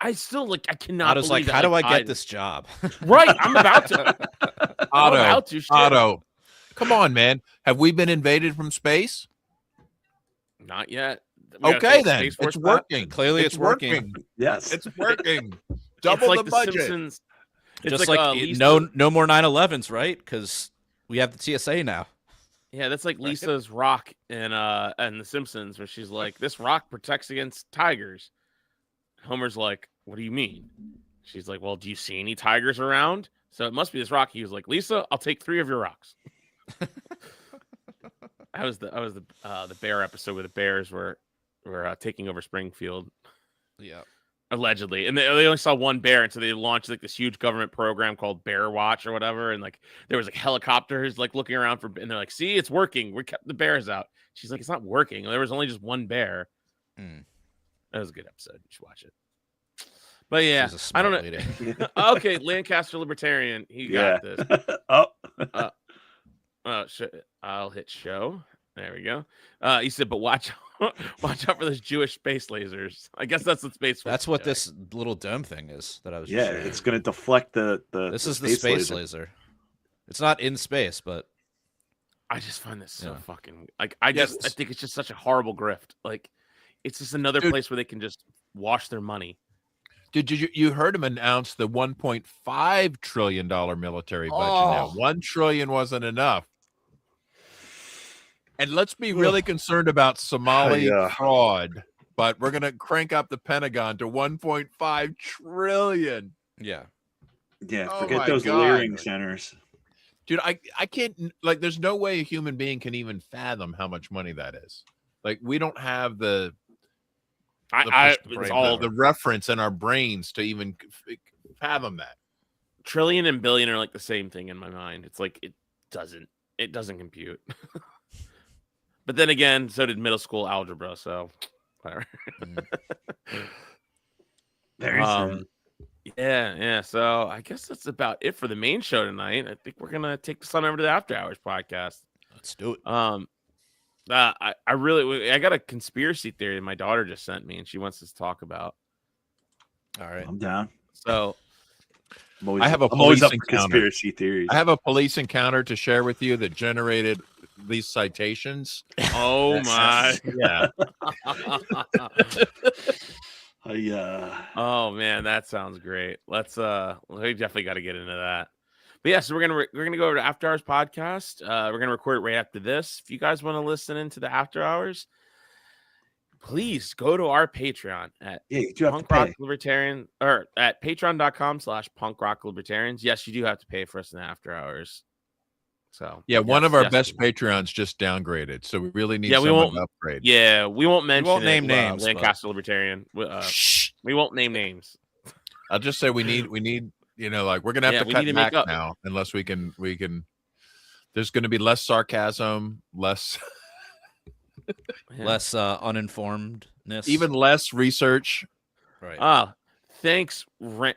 I still like. I cannot. Otto's like, how do I get this job? Right, I'm about to. Otto, come on, man. Have we been invaded from space? Not yet. Okay, then it's working. Clearly, it's working. Yes, it's working. Double like the budget. Simpsons. It's just like no more 9/11s, right? Because we have the TSA now. Yeah, that's like Lisa's rock in The Simpsons, where she's like, "This rock protects against tigers." Homer's like, "What do you mean?" She's like, "Well, do you see any tigers around? So it must be this rock." He was like, "Lisa, I'll take 3 of your rocks." I was the bear episode where the Bears were taking over Springfield. Yeah. Allegedly, and they only saw one bear, and so they launched like this huge government program called Bear Watch or whatever, and like there was like helicopters like looking around for, and they're like, "See, it's working. We kept the bears out." She's like, "It's not working. There was only just one bear." That was a good episode. You should watch it. But yeah, I don't know. Okay, Lancaster Libertarian, he got this. I'll hit show. There we go. He said, "But watch out for those Jewish space lasers." I guess that's what space. That's what this little dome thing is that I was. Yeah, it's going to deflect the. This is the space laser. It's not in space, but I just find this so fucking like. I think it's just such a horrible grift. Like, it's just another place where they can just wash their money. Did you heard him announce the $1.5 trillion military budget? Now, $1 trillion wasn't enough. And let's be really concerned about Somali fraud, but we're going to crank up the Pentagon to $1.5 trillion. Yeah. Yeah, forget those leering centers. Dude, I can't, like, there's no way a human being can even fathom how much money that is. Like, we don't have the reference in our brains to even fathom that. Trillion and billion are like the same thing in my mind. It's like it doesn't compute. But then again, so did middle school algebra. So whatever. Very soon. Yeah. So I guess that's about it for the main show tonight. I think we're gonna take this on over to the After Hours podcast. Let's do it. I got a conspiracy theory my daughter just sent me, and she wants us to talk about. All right, I'm down. So I have a police encounter. Conspiracy theories. I have a police encounter to share with you that generated these citations. Oh my! Yeah. Oh man, that sounds great. Let's we definitely got to get into that. But yeah, so we're gonna go over to After Hours podcast. We're gonna record it right after this. If you guys want to listen into the After Hours, please go to our Patreon at Punk Rock Libertarian, or at patreon.com/Punk Rock Libertarians. Yes, you do have to pay for us in the After Hours. So yeah, one of our best Patreons just downgraded, so we really need someone to upgrade. Yeah, we won't mention name names. Lancaster Libertarian. We won't name names. I'll just say we need. You know, like we're gonna have to cut back now, unless we can. There's going to be less sarcasm, less uninformedness, even less research. Right. Thanks, Renan's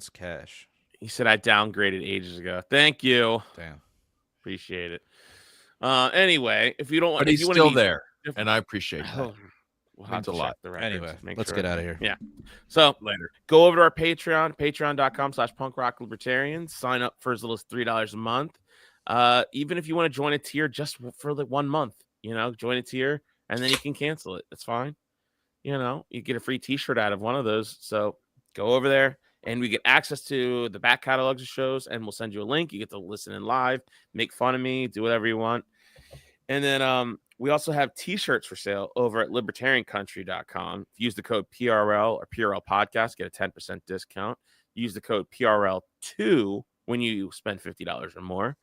Cash. He said I downgraded ages ago. Thank you. Damn. Appreciate it. Anyway, if you don't want, but he's still there, and I appreciate that. We'll have to a lot. Anyway, let's get out of here. Yeah. So later, go over to our Patreon, patreon.com/Punk Rock Libertarians. Sign up for as little as $3 a month. Even if you want to join a tier just for like 1 month, join a tier and then you can cancel it. It's fine. You get a free t-shirt out of one of those. So go over there and we get access to the back catalogs of shows, and we'll send you a link. You get to listen in live, make fun of me, do whatever you want. And then we also have t-shirts for sale over at libertariancountry.com. Use the code PRL or PRL podcast, get a 10% discount. Use the code PRL2 when you spend $50 or more.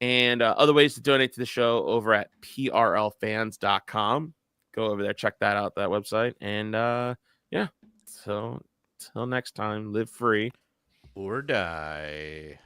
And other ways to donate to the show over at PRLfans.com. Go over there, check that out, that website. And yeah, so till next time, live free or die.